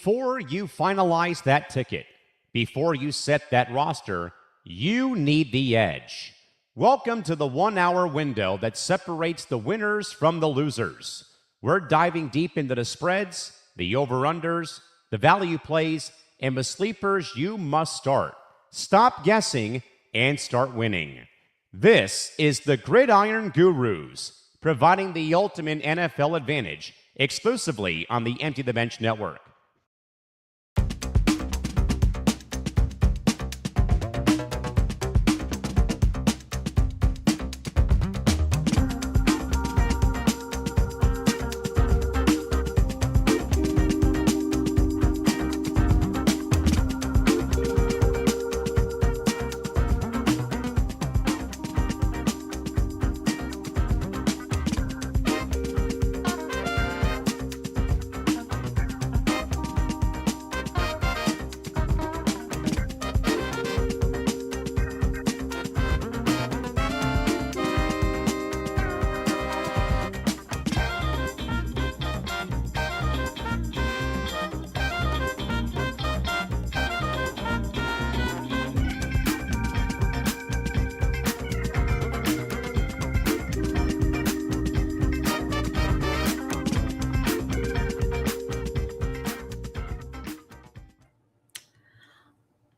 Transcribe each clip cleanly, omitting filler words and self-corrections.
Before you finalize that ticket, before you set that roster, you need the edge. Welcome to the 1 hour window that separates the winners from the losers. We're diving deep into the spreads, the over-unders, the value plays, and the sleepers you must start. Stop guessing and start winning. This is the Gridiron Gurus, providing the ultimate NFL advantage exclusively on the Empty the Bench Network.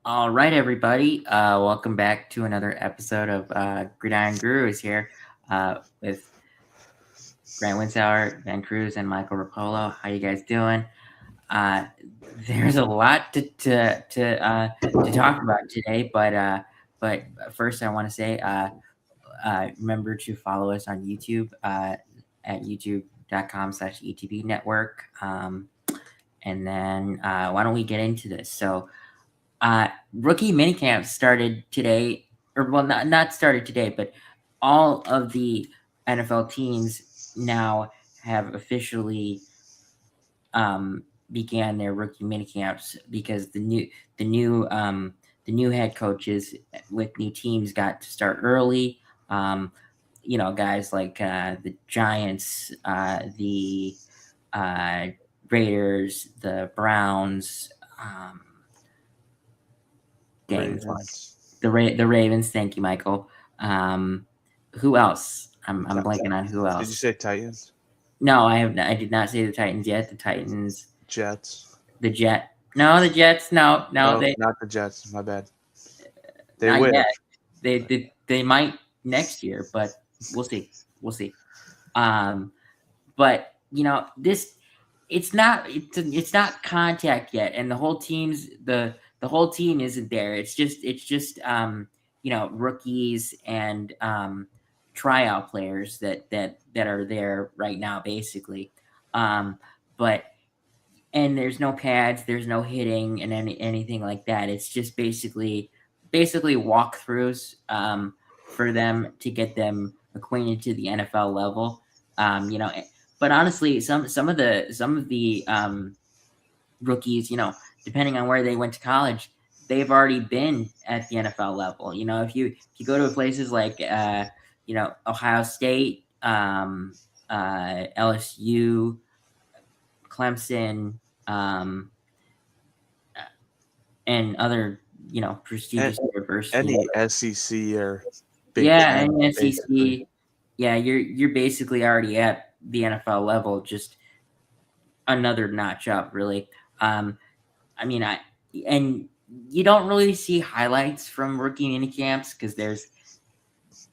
All right, everybody. Welcome back to another episode of Gridiron Gurus here with Grant Winsauer, Van Cruz, and Michael Rapolo. How you guys doing? There's a lot to talk about today, but first I want to say remember to follow us on YouTube at youtube.com/ETB Network. And then why don't we get into this? So. Rookie minicamp started today, or well, not started today, but all of the NFL teams now have officially began their rookie minicamps because the new head coaches with new teams got to start early. Guys like the Giants, the Raiders, the Browns. The Ravens. Thank you, Michael. Who else? I'm blanking on who else. Did you say Titans? No, I did not say the Titans yet. The Titans. Jets. The Jets. No, No, not the Jets. My bad. They not will. Yet. They might next year, but we'll see. But this it's not contact yet, and the whole team's the whole team isn't there. It's just rookies and tryout players that are there right now, basically. But there's no pads, there's no hitting and anything like that. It's just basically walkthroughs for them to get them acquainted to the NFL level. But honestly, some of the rookies, depending on where they went to college, they've already been at the NFL level. If you go to places like Ohio State, LSU, Clemson, and other prestigious universities. Any SEC or Big Ten, and SEC. Basically. Yeah, you're basically already at the NFL level, just another notch up, really. And you don't really see highlights from rookie minicamps because there's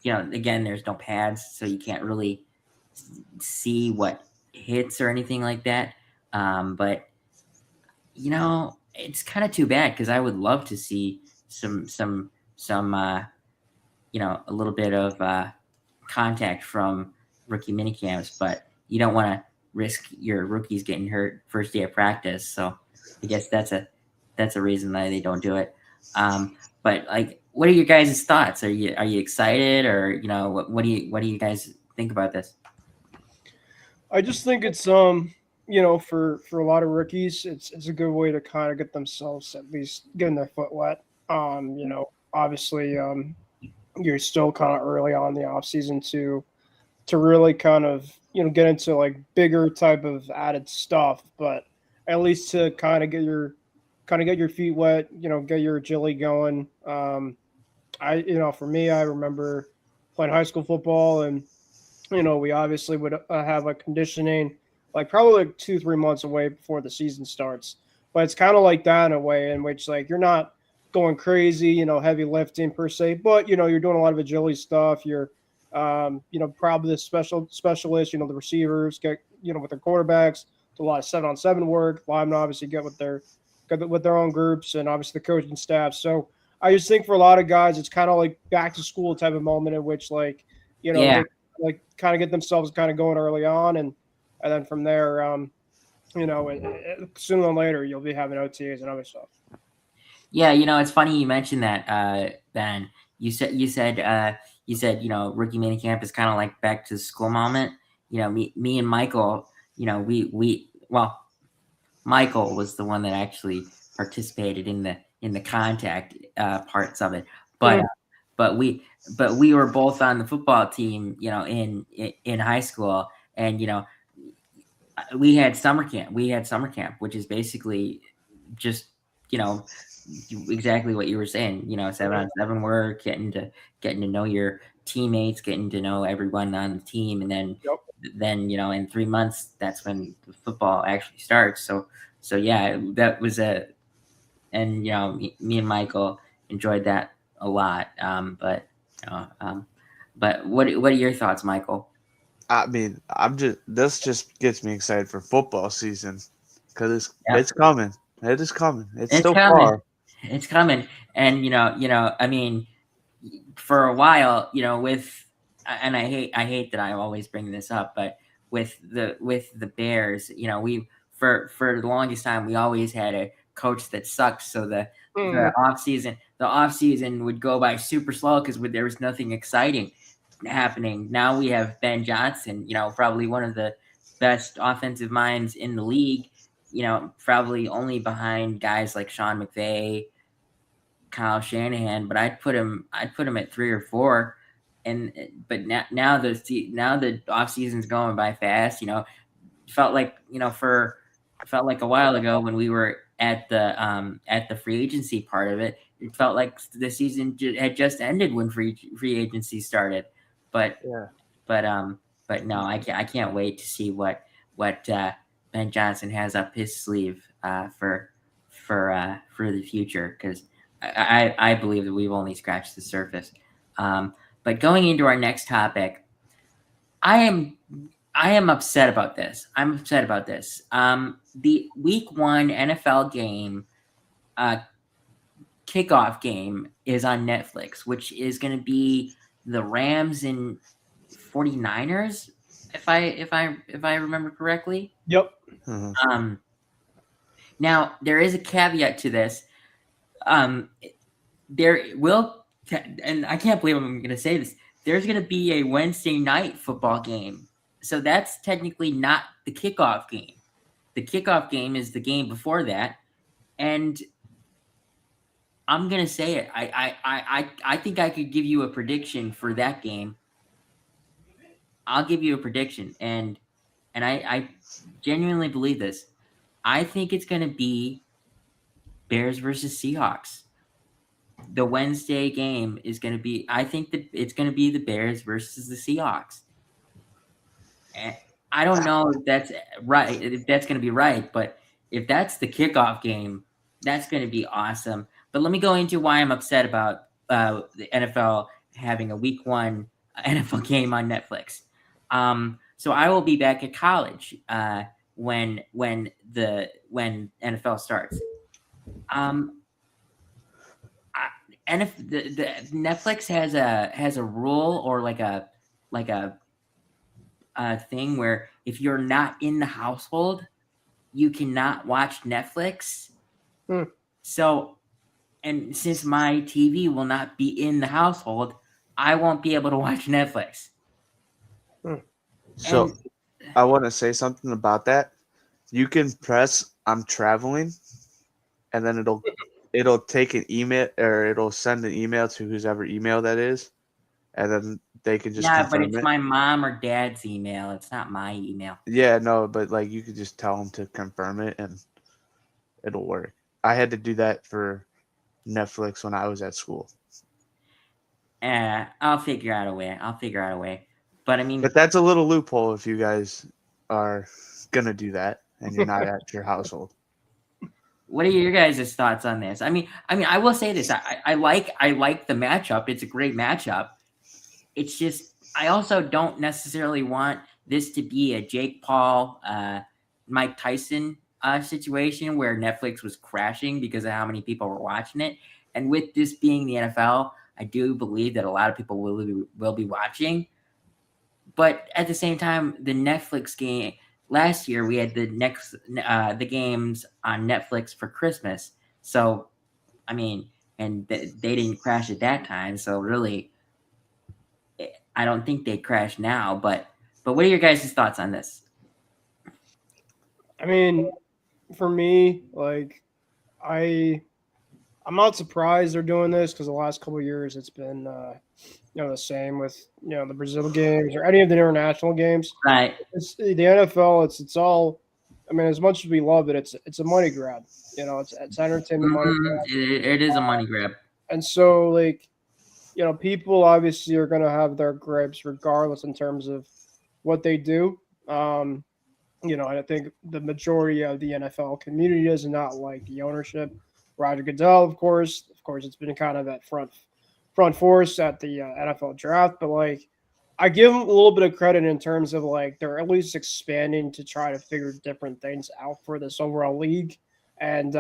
no pads, so you can't really see what hits or anything like that. But it's kind of too bad because I would love to see some a little bit of contact from rookie minicamps, but you don't want to risk your rookies getting hurt first day of practice. So I guess that's a reason why they don't do it. But what are your guys' thoughts? Are you excited, or what do you guys think about this? I just think it's for a lot of rookies, it's a good way to kind of get themselves at least getting their foot wet. Obviously, you're still kind of early on in the off season to really kind of get into bigger type of added stuff, but at least to kind of get your feet wet, get your agility going. For me, I remember playing high school football, and we obviously would have a conditioning like probably like 2-3 months away before the season starts. But it's kind of like that in a way in which like you're not going crazy, heavy lifting per se, but you're doing a lot of agility stuff. You're probably the specialist, the receivers get, with their quarterbacks, do a lot of 7-on-7 work. Linemen obviously get with their own groups, and obviously the coaching staff. So I just think for a lot of guys, it's kind of like back to school type of moment in which like, they like kind of get themselves kind of going early on. And then from there, sooner or later, you'll be having OTAs and other stuff. Yeah, it's funny you mentioned that, Ben. You said rookie minicamp is kind of like back to school moment. Me and Michael, Michael was the one that actually participated in the contact parts of it, but we were both on the football team, in high school, and we had summer camp, which is basically just exactly what you were saying, 7-on-7 work, getting to know your teammates, getting to know everyone on the team, and then in 3 months, that's when the football actually starts. So yeah, that was me and Michael enjoyed that a lot. But what are your thoughts, Michael? I mean, this just gets me excited for football season because it's coming. It is coming. It's still coming. far. It's coming. And I mean, for a while, and I hate that I always bring this up, but with the Bears, we for the longest time we always had a coach that sucked. So the off season would go by super slow because there was nothing exciting happening. Now we have Ben Johnson, probably one of the best offensive minds in the league. Probably only behind guys like Sean McVay, Kyle Shanahan, but I'd put him at 3 or 4. But now the off season's going by fast. Felt like a while ago when we were at the free agency part of it. It felt like the season had just ended when free agency started. But no, I can't wait to see what Ben Johnson has up his sleeve for the future, because I believe that we've only scratched the surface. But going into our next topic, I am upset about this. The Week 1 NFL game, kickoff game, is on Netflix, which is going to be the Rams and 49ers, if I remember correctly. Yep. Mm-hmm. Now there is a caveat to this. There will, and I can't believe I'm going to say this, there's going to be a Wednesday night football game. So that's technically not the kickoff game. The kickoff game is the game before that. And I'm going to say it. I think I could give you a prediction for that game. I'll give you a prediction. And I genuinely believe this. I think it's going to be Bears versus Seahawks. The Wednesday game is going to be, I think that it's going to be the Bears versus the Seahawks. And I don't know if that's right, if that's going to be right, but if that's the kickoff game, that's going to be awesome. But let me go into why I'm upset about the NFL having a Week 1 NFL game on Netflix. So I will be back at college when NFL starts. And if the Netflix has a rule or like a thing where if you're not in the household, you cannot watch Netflix. So, and since my TV will not be in the household, I won't be able to watch Netflix. So I want to say something about that. You can press "I'm traveling," and then it'll take an email, or it'll send an email to whoever email that is, and then they can just but it's it. my mom or dad's email. It's not my email. Yeah, no, but like you could just tell them to confirm it, and it'll work. I had to do that for Netflix when I was at school. I'll figure out a way. But I mean, But that's a little loophole if you guys are gonna do that and you're not at your household. what are your guys' thoughts on this? I mean, I will say this. I like the matchup. It's a great matchup. It's just I also don't necessarily want this to be a Jake Paul, Mike Tyson situation where Netflix was crashing because of how many people were watching it. And with this being the NFL, I do believe that a lot of people will be watching. But at the same time, the Netflix game last year, we had the games on Netflix for Christmas. So, I mean, and they didn't crash at that time. So really, I don't think they crash now. But what are your guys' thoughts on this? I mean, for me, like I'm not surprised they're doing this because the last couple of years it's been the same with the Brazil games or any of the international games. Right. It's the NFL. It's all. I mean, as much as we love it, it's a money grab. It's entertainment money grab. It is a money grab. And so, like, people obviously are going to have their gripes regardless in terms of what they do. And I think the majority of the NFL community does not like the ownership. Roger Goodell, of course, it's been kind of at front force at the NFL draft, but like, I give them a little bit of credit in terms of like they're at least expanding to try to figure different things out for this overall league. And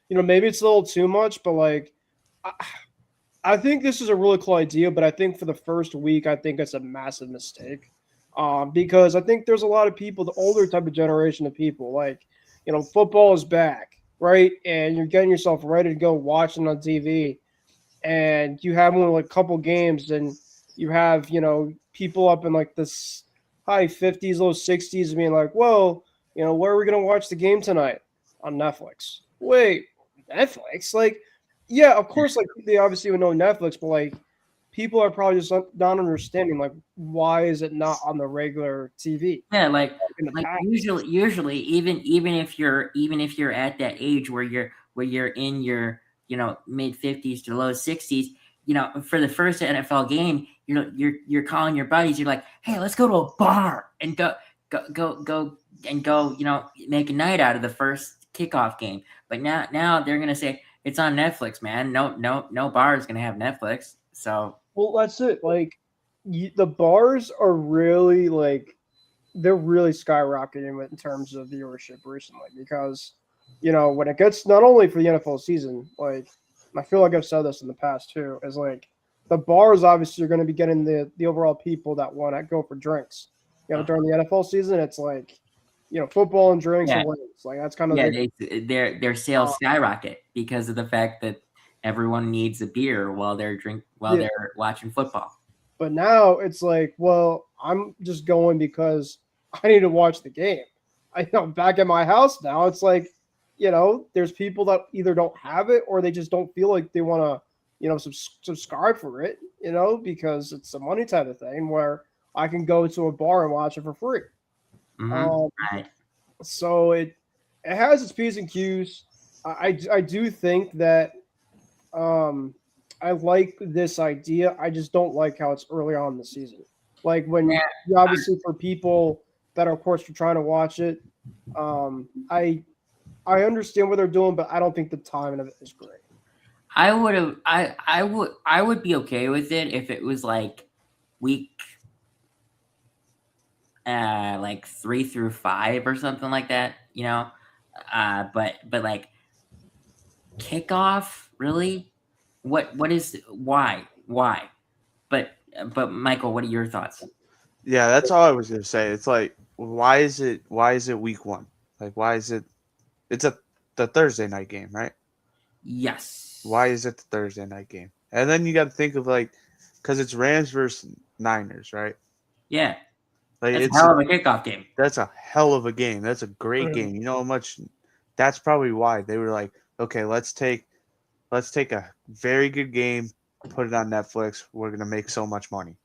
maybe it's a little too much, but like, I think this is a really cool idea. But I think for the first week, I think it's a massive mistake. Because I think there's a lot of people, the older type of generation of people, like, football is back, right? And you're getting yourself ready to go watching on TV, and you have only like a couple games, and you have, people up in like this high 50s, low 60s being like, whoa, where are we going to watch the game tonight? On Netflix. Wait, Netflix? Like, yeah, of course, like they obviously would know Netflix, but like, people are probably just not understanding like why is it not on the regular TV? Yeah, like usually even if you're at that age where you're in your mid 50s to low 60s, for the first NFL game, you're calling your buddies, you're like, hey, let's go to a bar and go make a night out of the first kickoff game. But now they're gonna say it's on Netflix, man. No bar is gonna have Netflix. So well, that's it. Like the bars are really like they're really skyrocketing in terms of viewership recently because when it gets not only for the NFL season, like I feel like I've said this in the past too, is like the bars obviously are going to be getting the overall people that want to go for drinks. During the NFL season, it's like football and drinks and wings. Like that's kind of their sales skyrocket because of the fact that everyone needs a beer while they're watching football. But now it's like, well, I'm just going because I need to watch the game. I'm back at my house now. It's like, there's people that either don't have it or they just don't feel like they want to, subscribe for it, because it's a money type of thing where I can go to a bar and watch it for free. Mm-hmm. Right. So it has its P's and Q's. I do think that I like this idea. I just don't like how it's early on in the season. Like when obviously for people that are, of course, trying to watch it, I understand what they're doing, but I don't think the timing of it is great. I would be okay with it if it was like week like 3 through 5 or something like that, but like kickoff, really? What is why? But Michael, what are your thoughts? Yeah, that's all I was gonna say. It's like, why is it week 1? Like, why is it? It's the Thursday night game, right? Yes. Why is it the Thursday night game? And then you got to think of like, because it's Rams versus Niners, right? Yeah. Like it's a hell of a kickoff game. That's a hell of a game. That's a great game. You know how much? That's probably why they were like, okay, let's take a very good game, put it on Netflix. We're gonna make so much money.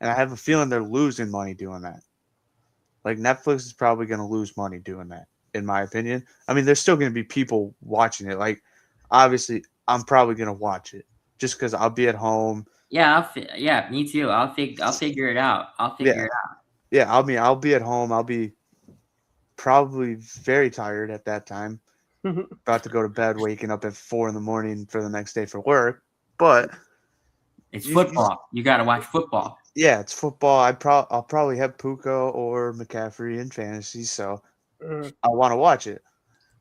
And I have a feeling they're losing money doing that. Like Netflix is probably gonna lose money doing that. in my opinion. I mean, there's still going to be people watching it. Like, obviously, I'm probably going to watch it just because I'll be at home. Yeah, yeah, me too. I'll figure it out. I'll figure it out. Yeah, I'll be at home. I'll be probably very tired at that time, about to go to bed, waking up at 4 a.m. for the next day for work. But It's football. You got to watch football. yeah, it's football. I'll probably have Puka or McCaffrey in fantasy, so I want to watch it.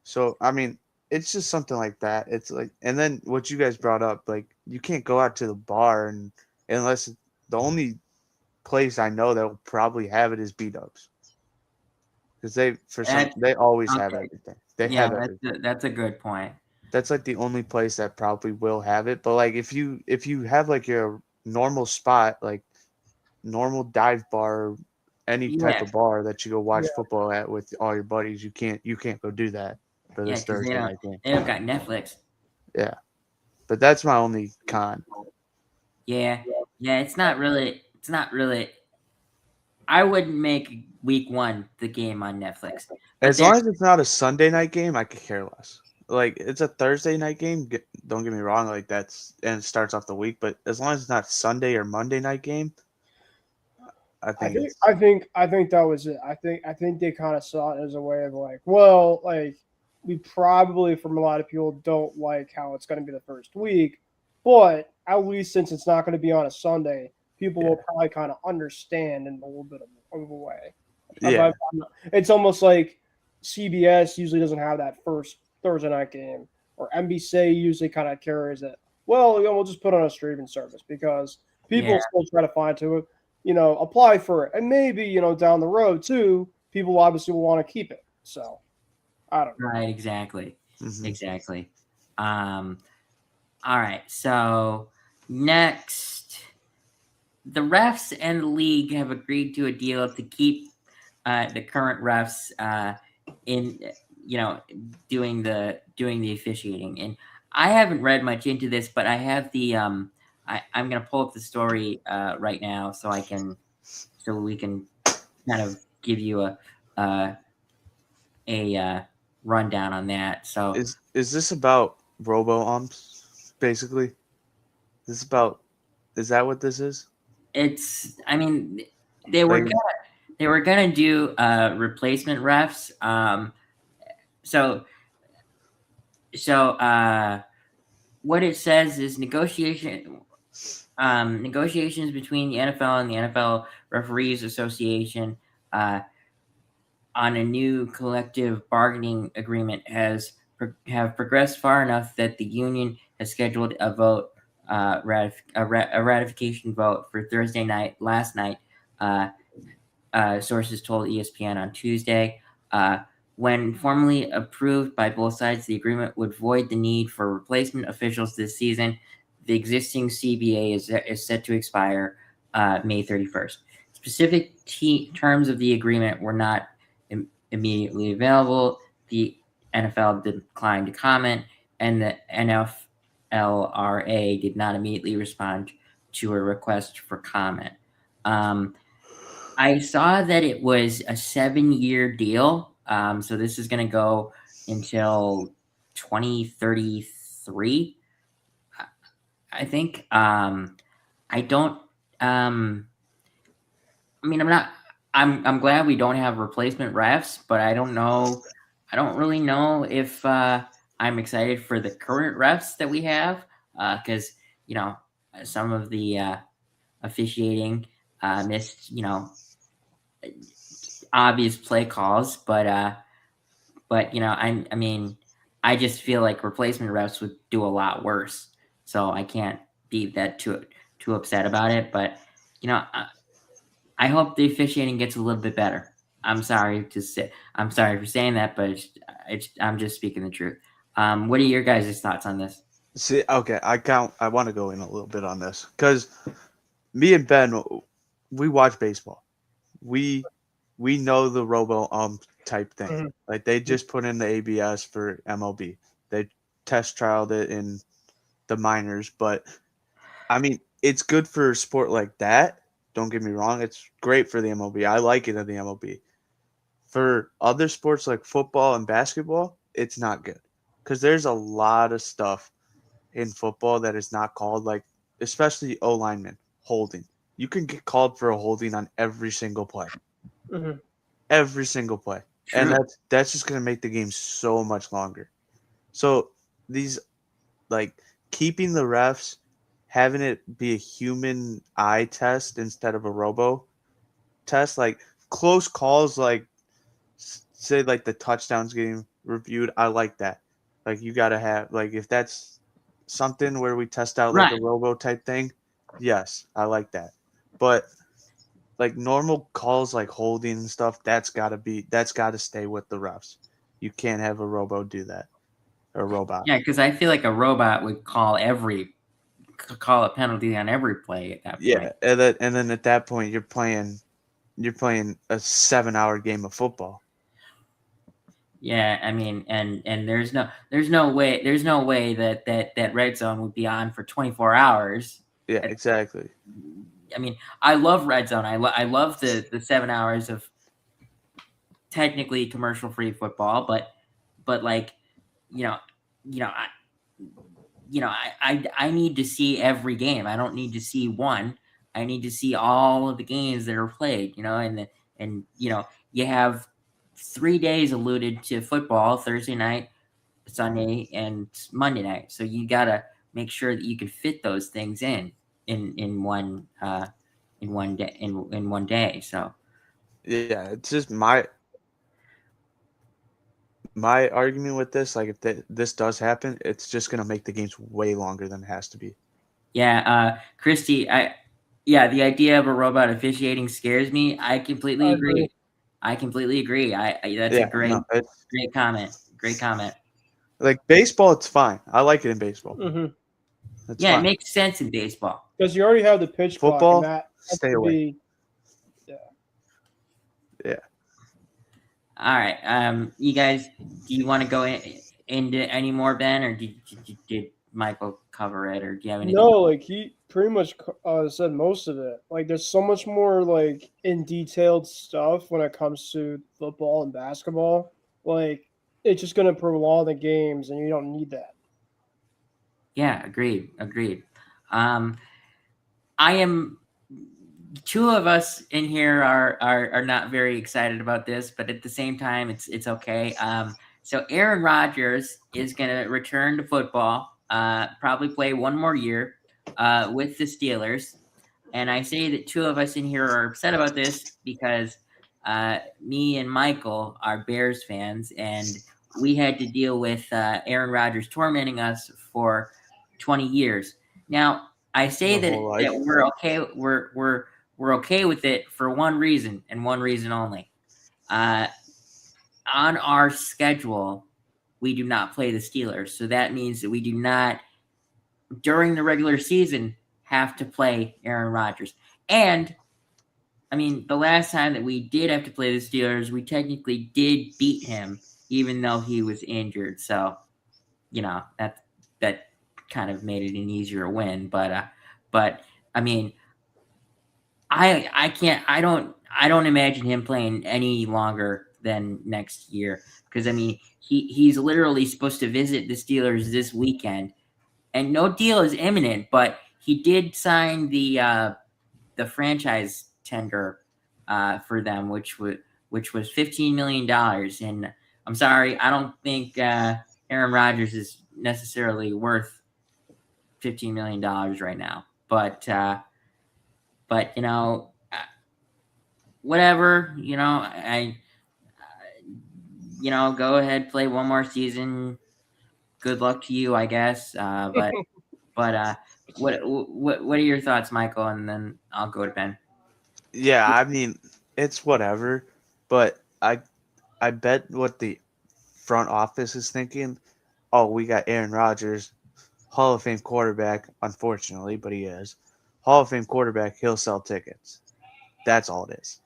So I mean, it's just something like that. It's like, and then what you guys brought up, like you can't go out to the bar and unless the only place I know that will probably have it is B-Dubs. Because they always have everything. They have everything. That's a good point. That's like the only place that probably will have it. But like if you have like your normal spot, like normal dive bar, any type of bar that you go watch football at with all your buddies, you can't go do that for this Thursday night game. They don't got Netflix. Yeah, but that's my only con. Yeah, it's not really. I wouldn't make week 1 the game on Netflix. As long as it's not a Sunday night game, I could care less. Like it's a Thursday night game. Don't get me wrong. Like and it starts off the week. But as long as it's not Sunday or Monday night game, I think that was it. I think they kind of saw it as a way of like, well, like we probably from a lot of people don't like how it's going to be the first week, but at least since it's not going to be on a Sunday, people will probably kind of understand in a little bit of a way. Yeah. It's almost like CBS usually doesn't have that first Thursday night game, or NBC usually kind of carries it. Well, we'll just put on a streaming service because people still try to find to it, apply for it. And maybe, down the road too, people obviously will want to keep it. So I don't know. Right, exactly. Mm-hmm. Exactly. All right. So next, the refs and the league have agreed to a deal to keep the current refs in, doing the officiating. And I haven't read much into this, but I have the I'm going to pull up the story right now so we can kind of give you a rundown on that. So is this about robo-umps, basically? Is that what this is? It's, I mean, they were gonna do replacement refs. So what it says is negotiations between the NFL and the NFL Referees Association on a new collective bargaining agreement have progressed far enough that the union has scheduled a vote, a ratification vote for Thursday night. Last night, sources told ESPN on Tuesday. When formally approved by both sides, the agreement would void the need for replacement officials this season. The existing CBA is set to expire May 31st. Specific terms of the agreement were not immediately available. The NFL declined to comment, and the NFLRA did not immediately respond to a request for comment. I saw that it was a 7-year deal. So this is going to go until 2033, I think. I'm glad we don't have replacement refs, but I don't really know if I'm excited for the current refs that we have, because some of the officiating missed obvious play calls, but I just feel like replacement refs would do a lot worse, so I can't be that too upset about it. But I hope the officiating gets a little bit better. I'm sorry for saying that, but I'm just speaking the truth. What are your guys' thoughts on this? See, okay, I want to go in a little bit on this because me and Ben, we watch baseball. We know the robo-ump type thing. Mm-hmm. Like they just put in the ABS for MLB. They test trialed it in the minors, but I mean, it's good for a sport like that. Don't get me wrong. It's great for the MLB. I like it in the MLB. For other sports like football and basketball, it's not good because there's a lot of stuff in football that is not called, like especially O lineman holding. You can get called for a holding on every single play, Mhm. every single play, and True. that's just gonna make the game so much longer. So these like keeping the refs, having it be a human eye test instead of a robo test, like close calls, like say like the touchdowns getting reviewed. I like that. Like you gotta have like if that's something where we test out like Right. a robo type thing, yes, I like that. But like normal calls like holding and stuff, that's gotta stay with the refs. You can't have a robo do that or a robot. Yeah, because I feel like a robot would call a penalty on every play at that Yeah, point. and then at that point you're playing a 7-hour game of football. Yeah, I mean, and there's no way that red zone would be on for 24 hours. Yeah, exactly. I mean, I love red zone. I love the 7 hours of technically commercial free football, but like, you know, you know, I need to see every game. I don't need to see one. I need to see all of the games that are played, and you have 3 days alluded to football: Thursday night, Sunday, and Monday night. So you gotta make sure that you can fit those things in one day in one day. So Yeah, it's just my argument with this, like if this does happen, it's just gonna make the games way longer than it has to be. yeah, Christy, the idea of a robot officiating scares me. I completely I agree. agree. I completely agree. That's a Yeah, great no, it's great comment. Great comment. like baseball. It's fine. I like it in baseball. Mhm. It's Yeah, it fine. makes sense in baseball. Because you already have the pitch clock, Football, and that stay could away. be Yeah. All right. You guys, do you want to go into any more, Ben, or did Michael cover it, or do you have anything? no, like he pretty much said most of it. Like there's so much more like in detailed stuff when it comes to football and basketball. Like it's just gonna prolong the games, and you don't need that. Yeah, agreed. I am. Two of us in here are not very excited about this, but at the same time, it's okay. So Aaron Rodgers is going to return to football, probably play one more year with the Steelers. And I say that two of us in here are upset about this because me and Michael are Bears fans, and we had to deal with Aaron Rodgers tormenting us for 20 years. Now, I say My whole life. that we're okay. We're okay with it for one reason and one reason only. On our schedule, we do not play the Steelers, so that means that we do not, during the regular season, have to play Aaron Rodgers. And I mean, the last time that we did have to play the Steelers, we technically did beat him, even though he was injured. So, that kind of made it an easier win. But I mean, I don't imagine him playing any longer than next year, because I mean he's literally supposed to visit the Steelers this weekend, and no deal is imminent, but he did sign the franchise tender for them, which was $15 million. And I'm sorry, I don't think Aaron Rodgers is necessarily worth $15 million right now, but whatever, go ahead, play one more season. Good luck to you, I guess. But what are your thoughts, Michael? And then I'll go to Ben. Yeah, I mean, it's whatever, but I bet what the front office is thinking, oh, we got Aaron Rodgers, Hall of Fame quarterback, unfortunately, but he is. Hall of Fame quarterback, he'll sell tickets. That's all it is.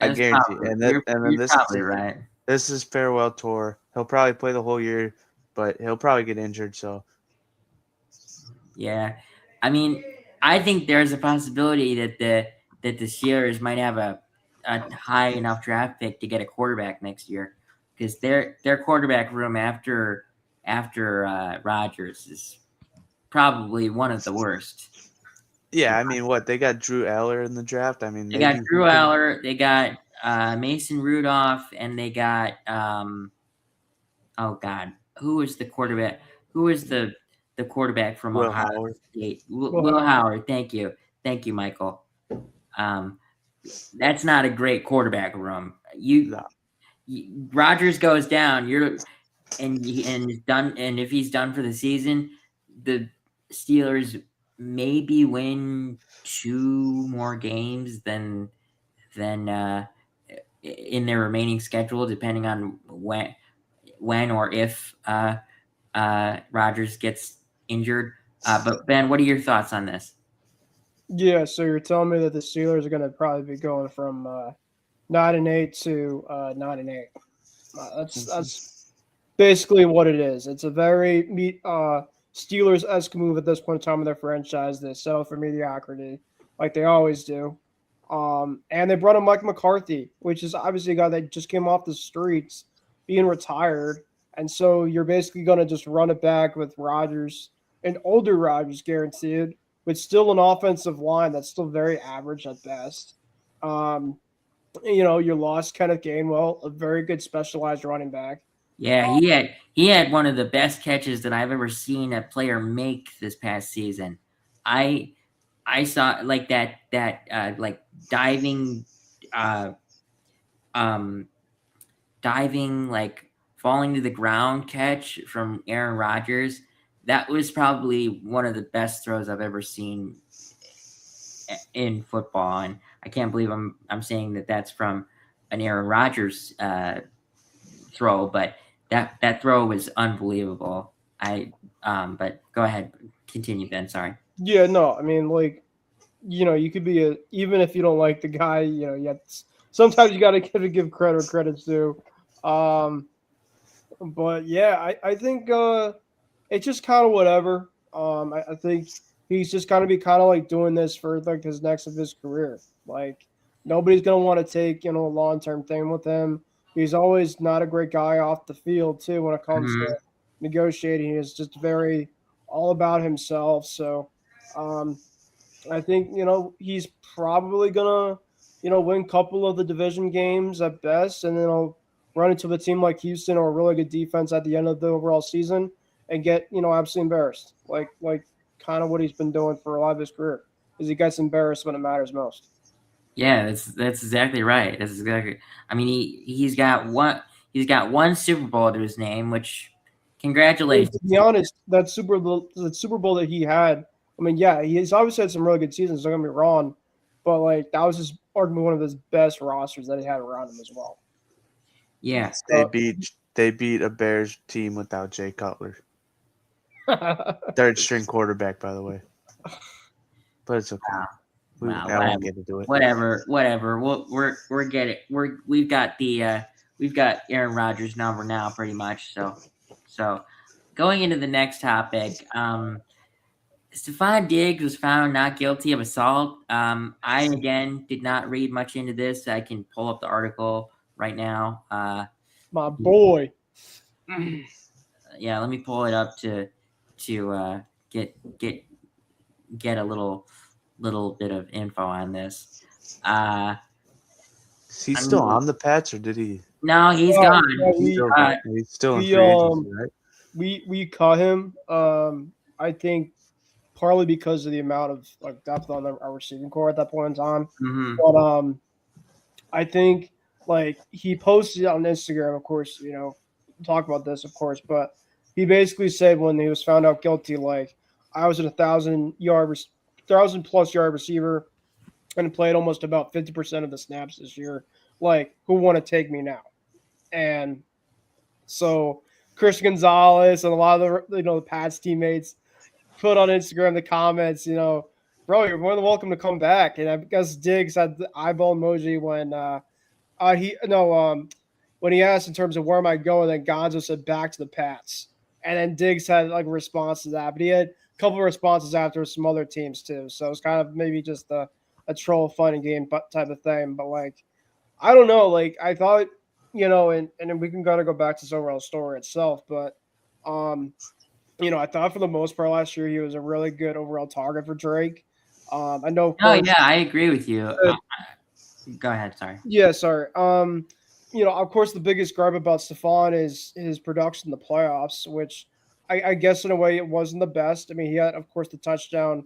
I That's guarantee. probably, And you're then probably right. this is farewell tour. He'll probably play the whole year, but he'll probably get injured, so Yeah, I mean, I think there's a possibility that the Steelers might have a a high enough draft pick to get a quarterback next year, because their quarterback room after Rodgers is probably one of the worst. Yeah, I mean, what they got Drew Aller in the draft. I mean, They got Drew Aller, they got Mason Rudolph, and they got oh God, who was the quarterback? Who was the quarterback from Will Ohio Howard. State? Will Howard. Thank you, Michael. That's not a great quarterback room. Rodgers goes down. He's done. And if he's done for the season, the Steelers maybe win 2 more games than in their remaining schedule, depending on when or if Rodgers gets injured. But Ben, what are your thoughts on this? Yeah, so you're telling me that the Steelers are going to probably be going from 9-8 to 9-8. That's basically what it is. It's a very Steelers-esque move at this point in time in their franchise. They settle for mediocrity like they always do. And they brought in Mike McCarthy, which is obviously a guy that just came off the streets being retired. And so you're basically going to just run it back with Rodgers, an older Rodgers guaranteed, but still an offensive line that's still very average at best. You lost Kenneth Gainwell, a very good specialized running back. Yeah, he had one of the best catches that I've ever seen a player make this past season. I saw like that like diving like falling to the ground catch from Aaron Rodgers. That was probably one of the best throws I've ever seen in football, and I can't believe I'm saying that that's from an Aaron Rodgers throw, but that throw was unbelievable. But go ahead, continue, Ben. Sorry. Yeah, no, I mean, like, you could be even if you don't like the guy, sometimes you got to give credit where credit's due. But yeah, I think it's just kind of whatever. I think he's just going to be kind of like doing this for like his next of his career. Like nobody's going to want to take a long-term thing with him. He's always not a great guy off the field too when it comes to negotiating. He's just very all about himself. So I think he's probably gonna win a couple of the division games at best, and then he'll run into a team like Houston or a really good defense at the end of the overall season and get absolutely embarrassed, like kind of what he's been doing for a lot of his career, is he gets embarrassed when it matters most. Yeah, that's exactly right. That's exactly. I mean, he's got one Super Bowl to his name, which congratulations. To be honest, that Super Bowl that he had, I mean, yeah, he's obviously had some really good seasons. Don't get me wrong, but like that was just arguably one of his best rosters that he had around him as well. Yeah, they beat a Bears team without Jay Cutler, third string quarterback, by the way. But it's okay. Wow. I won't get into it. Whatever. We're getting we've got Aaron Rodgers' number now, pretty much. So going into the next topic, Stephon Diggs was found not guilty of assault. I again did not read much into this. I can pull up the article right now. My boy. Yeah, let me pull it up to get a little bit of info on this. Is he still on the Pats, or did he? No, he's gone. Yeah, he's still in free agency, right? We cut him. I think partly because of the amount of like depth on our receiving core at that point in time. Mm-hmm. But I think like he posted on Instagram, of course, talk about this, of course, but he basically said when he was found out guilty, like I was a 1,000+ yard receiver and played almost about 50% of the snaps this year. Like, who want to take me now? And so Chris Gonzalez and a lot of the Pats teammates put on Instagram the comments, bro, you're more than welcome to come back. And I guess Diggs had the eyeball emoji when he asked in terms of where am I going, then Gonzo said back to the Pats. And then Diggs had like a response to that, but he had a couple of responses after some other teams too. So it's kind of maybe just a troll fun and game type of thing. But like, I don't know. Like I thought, and then we can kind of go back to the overall story itself, but I thought for the most part last year he was a really good overall target for Drake. I know, of Oh course. yeah, I agree with you. Go ahead. Sorry. Yeah, sorry. Of course, the biggest gripe about Stephon is his production in the playoffs, which I guess in a way it wasn't the best. I mean, he had, of course, the touchdown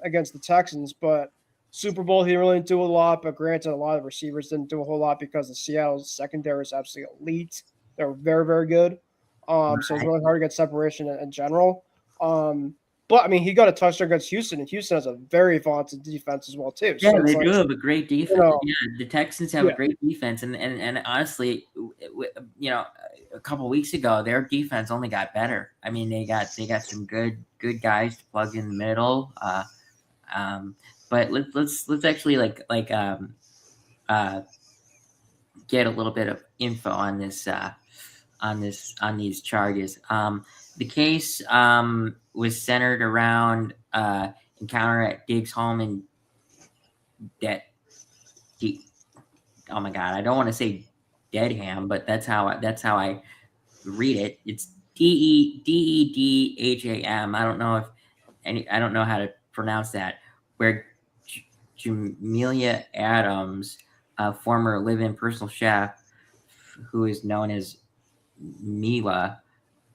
against the Texans, but Super Bowl he really didn't do a lot. But granted, a lot of receivers didn't do a whole lot because the Seattle's secondary is absolutely elite. They're very, very good. So it's really hard to get separation in general. But I mean, he got a touchdown against Houston, and Houston has a very vaunted defense as well too. Yeah, So they it's do have a great defense. Yeah, the Texans have Yeah. a great defense, and honestly, a couple weeks ago, their defense only got better. I mean, they got some good guys to plug in the middle. But let's actually get a little bit of info on this on these charges. The case was centered around encounter at Diggs' home in oh my god, I don't want to say Dedham, but that's how I read it. It's Deedham. I don't know I don't know how to pronounce that. Where Jamelia Adams, a former live-in personal chef who is known as Mila,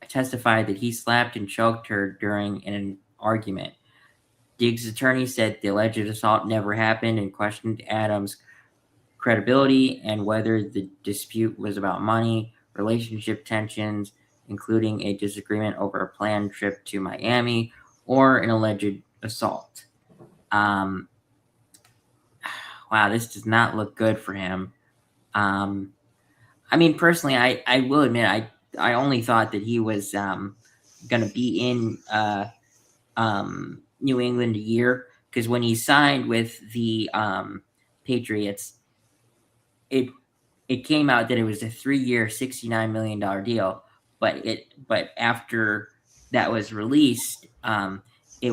testified that he slapped and choked her during an argument. Diggs' attorney said the alleged assault never happened and questioned Adams' credibility and whether the dispute was about money, relationship tensions, including a disagreement over a planned trip to Miami, or an alleged assault. Wow, this does not look good for him. I mean, personally, I will admit, I only thought that he was going to be in New England a year, because when he signed with the Patriots, it came out that it was a 3-year, $69 million deal, but after that was released, it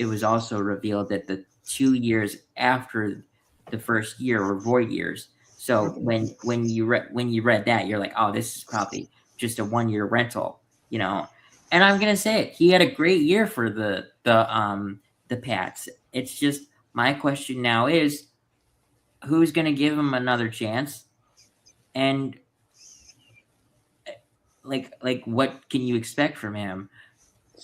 was also revealed that the 2 years after the first year were void years. So when you read that, you're like, oh, this is probably just a 1-year rental, And I'm gonna say it, he had a great year for the Pats. It's just my question now is, who's gonna give him another chance? And like what can you expect from him?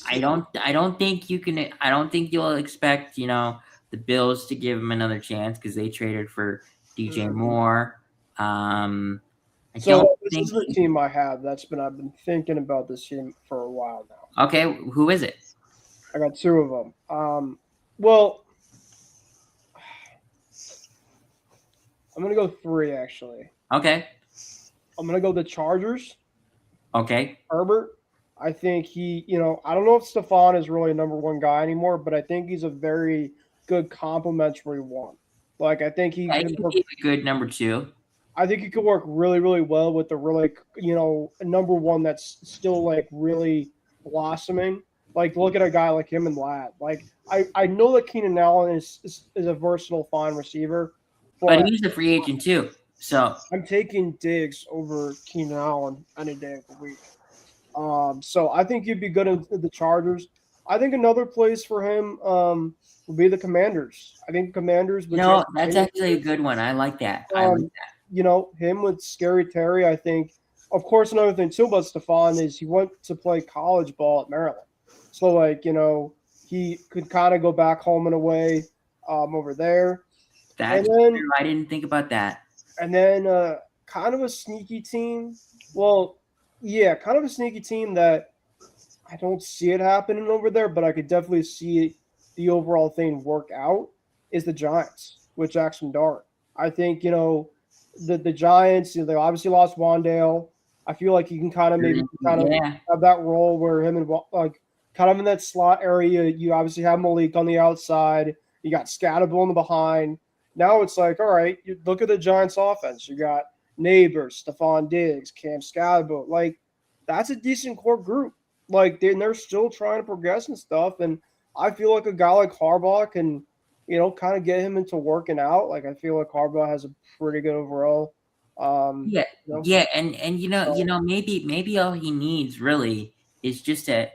I don't think you can. I don't think you'll expect the Bills to give him another chance because they traded for DJ Moore. This is the team I have. I've been thinking about this team for a while now. Okay, who is it? I got 2 of them. Well, I'm gonna go 3 actually. Okay. I'm gonna go the Chargers. Okay. Herbert. I think I don't know if Stephon is really a number 1 guy anymore, but I think he's a very good complementary one. Like I think he's a good number 2. I think he could work really, really well with the really, a number 1 that's still like really blossoming. Like look at a guy like him and Ladd. Like I know that Keenan Allen is a versatile, fine receiver, but he's a free agent too. So I'm taking Diggs over Keenan Allen any day of the week. So I think he'd be good in the Chargers. I think another place for him would be the Commanders. I think Commanders. That's actually a good one. I like that. Him with Scary Terry. I think, of course, another thing too about Stephon is he went to play college ball at Maryland. So he could kind of go back home in a way over there. That's true. I didn't think about that. And then kind of a sneaky team. Well, yeah, kind of a sneaky team that I don't see it happening over there, but I could definitely see the overall thing work out is the Giants with Jackson Dart. I think, the Giants, they obviously lost Wandale. I feel like he can kind of have that role where him and kind of in that slot area. You obviously have Malik on the outside. You got Scatterable in the behind. Now it's like, all right, you look at the Giants offense. You got Neighbors, Stephon Diggs, Cam Scatterable. Like, that's a decent core group. Like, they're still trying to progress and stuff. And I feel like a guy like Harbaugh can kind of get him into working out. Like, I feel like Harbaugh has a pretty good overall. Yeah, and maybe all he needs really is just a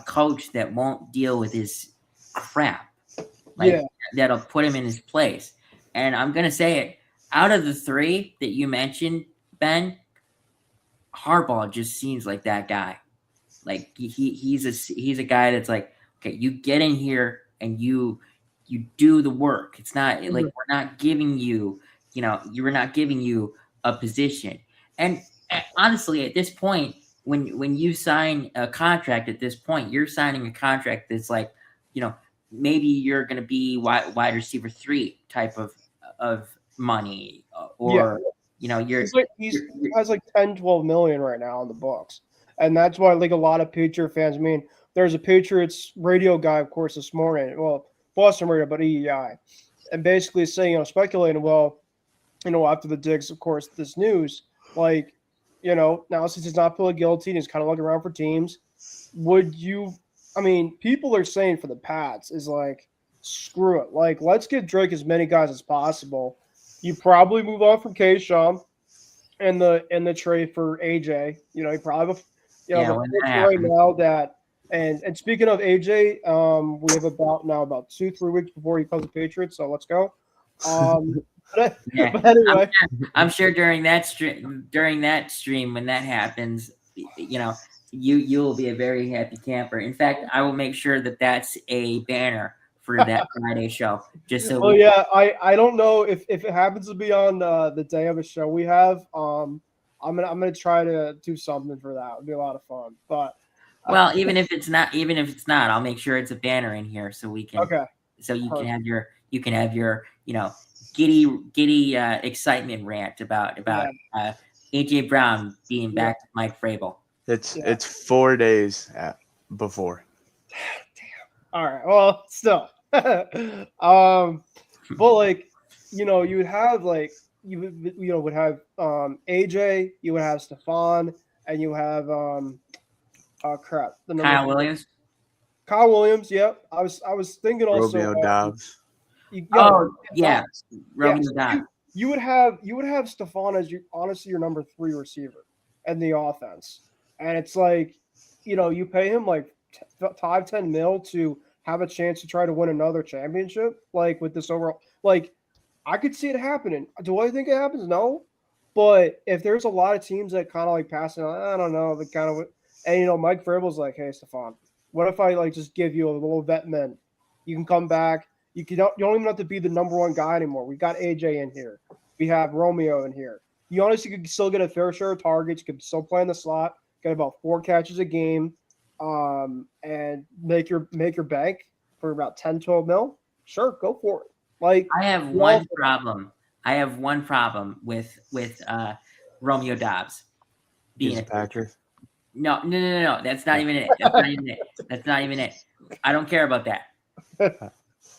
coach that won't deal with his crap, that'll put him in his place. And I'm gonna say it, out of the three that you mentioned, Ben, Harbaugh just seems like that guy. Like he's a guy that's like, okay, you get in here and you do the work. It's not like we're not giving you, we're not giving you a position. And honestly, at this point, when you sign a contract at this point, you're signing a contract that's like, maybe you're going to be wide receiver 3 type of money, or he has like 10, 12 million right now on the books. And that's why, like, a lot of Patriot fans, there's a Patriots radio guy, of course, this morning, well, Boston radio, but EEI, and basically saying, speculating, after the Diggs, of course, this news, like, now since he's not feeling guilty and he's kind of looking around for teams, people are saying for the Pats is like, screw it. Like, let's get Drake as many guys as possible. You probably move on from K-Shawn and the trade for AJ. You probably right now that and speaking of AJ, we have about 2-3 weeks before he comes to Patriots, so let's go. But anyway, I'm sure during that stream when that happens, you'll be a very happy camper. In fact, I will make sure that that's a banner for that Friday show. Just so. I don't know if it happens to be on the day of a show we have. I'm gonna try to do something for that. It'd be a lot of fun. But even if it's not, I'll make sure it's a banner in here so we can. Okay. So you can have your giddy excitement rant about AJ Brown being back with Mike Vrabel. It's 4 days before. Damn. All right. Well, still. But like, you would have like would have AJ, you would have Stephon, and you have Kyle Williams. Kyle Williams, yep. I was thinking also Romeo Dobbs. Romeo Dobbs. You would have Stephon as your number 3 receiver in the offense. And it's like, you pay him like 5-10 mil to have a chance to try to win another championship, like with this overall, like I could see it happening. Do I think it happens? No. But if there's a lot of teams that kind of like passing, I don't know, the kind of, and Mike Vrabel's like, hey, Stephon, what if I like just give you a little vet mint? You can come back. You don't even have to be the number 1 guy anymore. We got AJ in here. We have Romeo in here. You honestly could still get a fair share of targets. You could still play in the slot. Get about 4 catches a game, and make your bank for about 10, 12 mil. Sure, go for it. Like, I have one problem. With Romeo Dobbs being a Patriot. No. That's not even it. That's not even it. I don't care about that.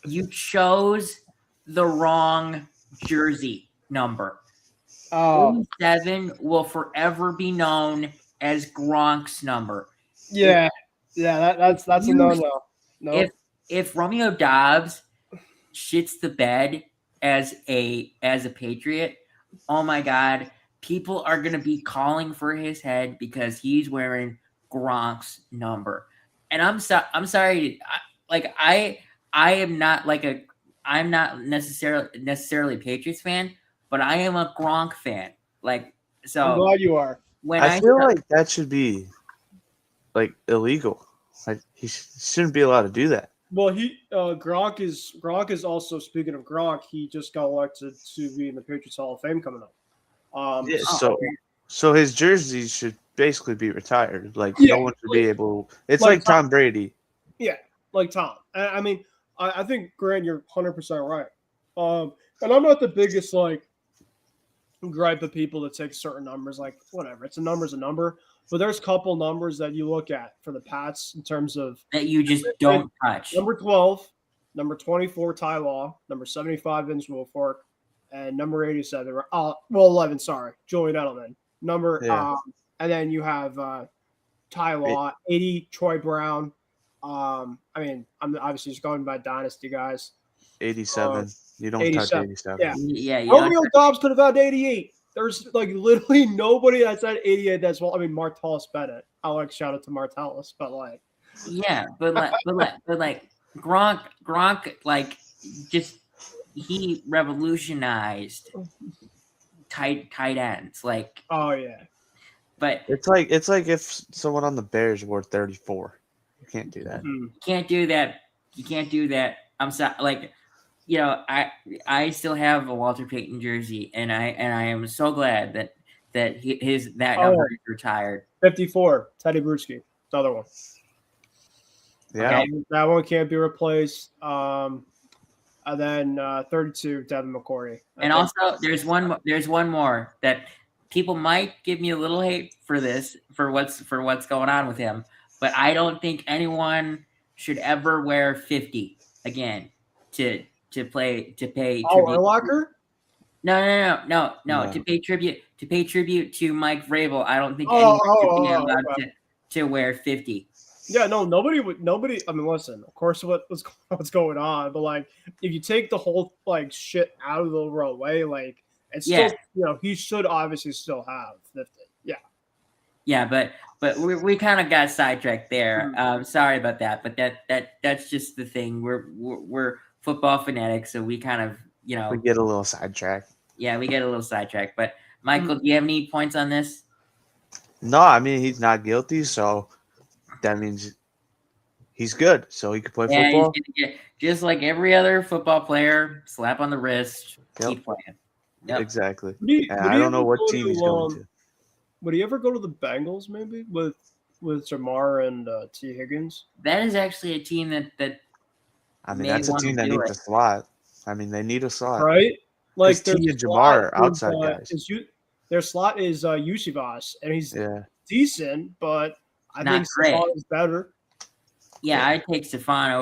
You chose the wrong jersey number. 47 will forever be known as Gronk's number. Yeah, that's a no. No. If Romeo Dobbs shits the bed as a Patriot, oh my God, people are gonna be calling for his head because he's wearing Gronk's number. And I'm sorry, I'm not necessarily a Patriots fan, but I am a Gronk fan. Like, so I'm glad you are. I feel like that should be like illegal. Like he shouldn't be allowed to do that. Well, Gronk is also, speaking of Gronk, he just got elected to be in the Patriots Hall of Fame coming up. So his jersey should basically be retired. Like no one should be able. It's like Tom Brady. Yeah, like Tom. I think, Grant, you're 100% right. And I'm not the biggest gripe of people that take certain numbers. Like, whatever, it's a number's a number. But there's a couple numbers that you look at for the Pats in terms of that you just don't touch. Number 12, number 24, Ty Law, number 75, Vince Wilfork, and number 87. 11. Sorry, Julian Edelman. And then you have Ty Law, 80, Troy Brown, I mean, I'm obviously just going by dynasty guys. 87. You don't touch 87. 87. Yeah. Yeah, you Romeo Dobbs could have had 88. There's like literally nobody that's at 88 that's well. I mean, Martellus Bennett. I like shout out to Martellus, but like, yeah, but like Gronk, like just he revolutionized tight ends. Like, oh yeah, but It's like if someone on the Bears wore 34. You can't do that. Mhm. you can't do that. You can't do that. I'm sorry. Like, you know, I still have a Walter Payton jersey, and I am so glad that that number is retired. 54. Teddy Bruschi, another one. Yeah. That one can't be replaced. And then 32, Devin McCourty. And also, there's one more that people might give me a little hate for this for what's going on with him, but I don't think anyone should ever wear 50 again to pay tribute. Urlacher? No. No. To pay tribute to Mike Vrabel. I don't think anyone should be allowed to wear 50. Yeah, no, nobody. I mean, listen. Of course, what's going on, but like, if you take the whole like shit out of the overall way, like, it's still, he should obviously still have 50. Yeah. Yeah, but we kind of got sidetracked there. Sorry about that, but that's just the thing. We're football fanatics, so we kind of we get a little sidetracked. Yeah, we get a little sidetracked. But Michael, do you have any points on this? No, I mean he's not guilty, so that means he's good, so he could play football. He's gonna get, just like every other football player, slap on the wrist, keep playing. Yep. Exactly. I don't know what team he's going to. Would he ever go to the Bengals maybe with Jamar and T. Higgins? That is actually a team that I mean, that's a team that needs a slot. I mean, they need a slot. Right? Like T and Jamar are outside guys. Their slot is Yusivas, and he's decent, but I Not think Stephon is better. Yeah, I'd take Stephon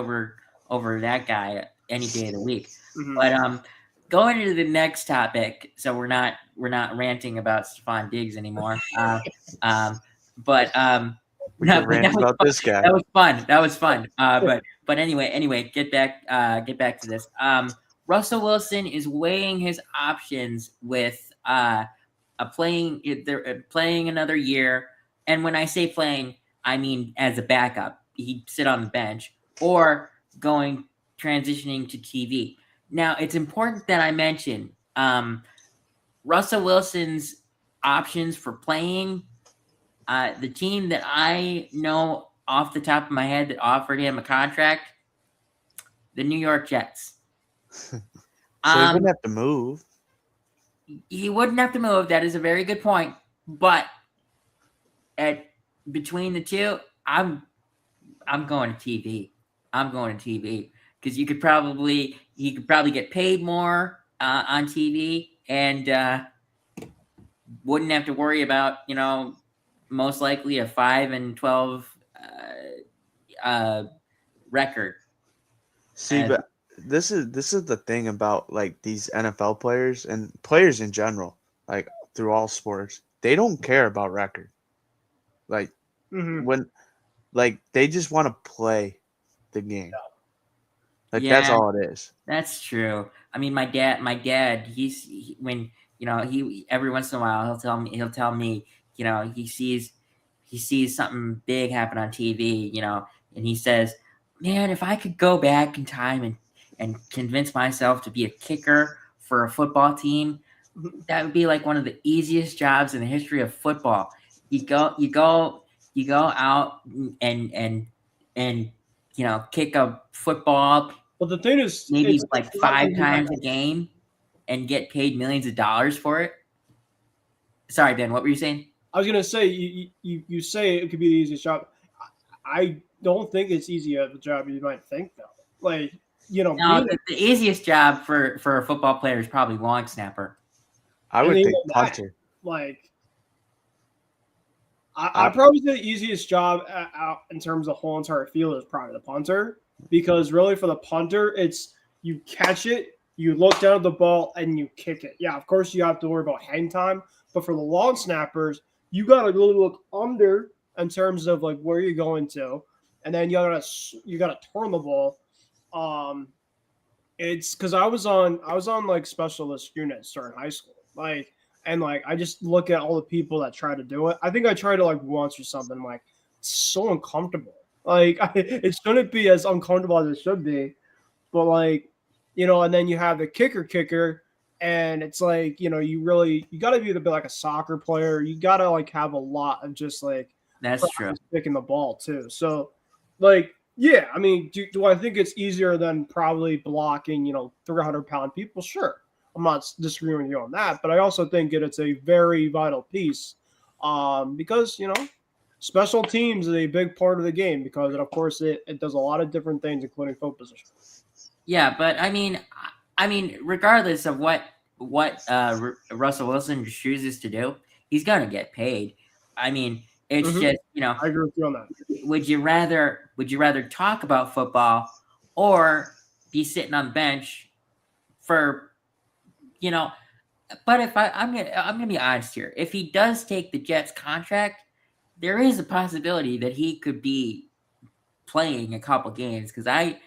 over that guy any day of the week. Mm-hmm. But going into the next topic, so we're not ranting about Stephon Diggs anymore. But we're not ranting about this guy. That was fun. But anyway, get back to this. Russell Wilson is weighing his options with playing another year, and when I say playing, I mean as a backup. He'd sit on the bench or transitioning to TV. Now, it's important that I mention Russell Wilson's options for playing. The team that I know off the top of my head that offered him a contract, the New York Jets. So he wouldn't have to move. He wouldn't have to move. That is a very good point. But between the two, I'm going to TV. I'm going to TV because he could probably get paid more on TV and wouldn't have to worry about most likely a 5-12 record. See, but this is the thing about like these NFL players and players in general, like through all sports, they don't care about record. Like when, like they just want to play the game. Like that's all it is. That's true. I mean, my dad, when he every once in a while he'll tell me he sees something big happen on TV, and he says, man, if I could go back in time and convince myself to be a kicker for a football team, that would be like one of the easiest jobs in the history of football. You go out and kick a football. Well, the thing is, maybe like 5 times a game and get paid millions of dollars for it. Sorry, Ben, what were you saying? I was gonna say you say it could be the easiest job. I don't think it's easy of a job you might think though. Like the easiest job for a football player is probably long snapper. I would think punter. I probably say the easiest job out in terms of the whole entire field is probably the punter, because really for the punter, it's you catch it, you look down at the ball, and you kick it. Yeah, of course you have to worry about hang time, but for the long snappers, you got to really look under in terms of like where you're going to. and then you gotta turn the ball. It's because I was on like specialist units during high school, like, and like I just look at all the people that try to do it. I think I tried it like once or something. Like, it's so uncomfortable. Like, it shouldn't be as uncomfortable as it should be, but like, and then you have the kicker, and it's like, you got to be a bit like a soccer player. You got to like have a lot of just like That's true. picking the ball too. So, like, yeah, I mean, do I think it's easier than probably blocking, 300-pound people? Sure. I'm not disagreeing with you on that, but I also think it's a very vital piece because, special teams is a big part of the game because, of course, it does a lot of different things, including field position. Yeah, but I mean, regardless of what Russell Wilson chooses to do, he's gonna get paid. I mean, it's just, I agree with you on that. Would you rather talk about football or be sitting on the bench for, But if I'm gonna be honest here, if he does take the Jets contract, there is a possibility that he could be playing a couple games because I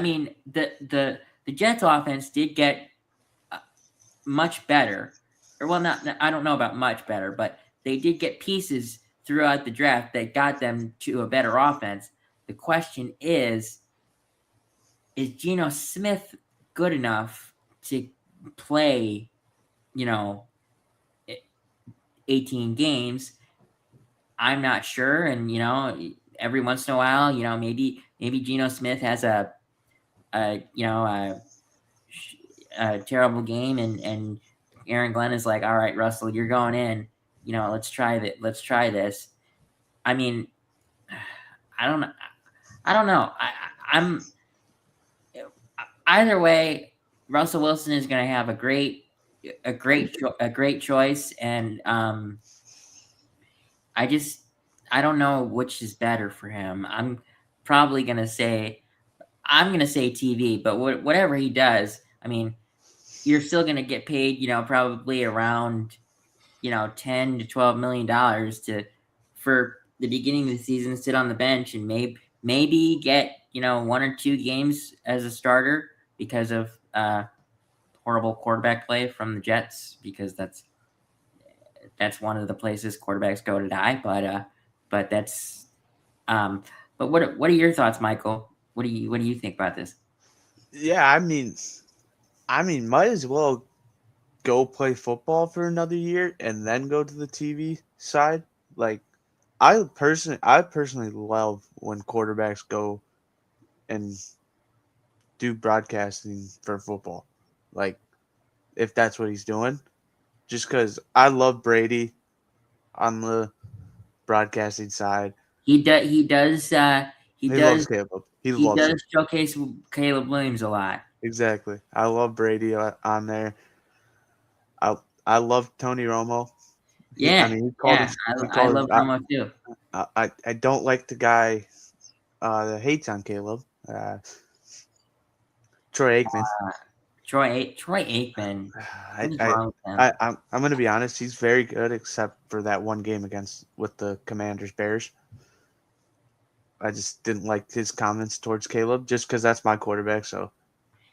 mean, the Jets offense did get much better, or well, not I don't know about much better, but they did get pieces throughout the draft that got them to a better offense. The question is Geno Smith good enough to play, 18 games? I'm not sure, and every once in a while, maybe Geno Smith has a terrible game, and Aaron Glenn is like, all right, Russell, you're going in. Let's try that. Let's try this. I mean, I don't know. I'm either way. Russell Wilson is going to have a great choice, and I don't know which is better for him. I'm going to say TV, but whatever he does, I mean, you're still going to get paid, probably around, $10 to $12 million for the beginning of the season, sit on the bench and maybe get, 1 or 2 games as a starter because of horrible quarterback play from the Jets, because that's one of the places quarterbacks go to die. But that's but what are your thoughts, Michael? What do you think about this? Yeah, I mean, might as well go play football for another year and then go to the TV side. Like, I personally love when quarterbacks go and do broadcasting for football. Like, if that's what he's doing, just because I love Brady on the broadcasting side. He does loves Caleb. He loves does showcase Caleb Williams a lot. Exactly. I love Brady on there. I love Tony Romo. Yeah, I love Romo too. I don't like the guy that hates on Caleb. Troy Aikman. Troy Aikman. I'm going to be honest. He's very good, except for that one game with the Commanders Bears. I just didn't like his comments towards Caleb, just because that's my quarterback. So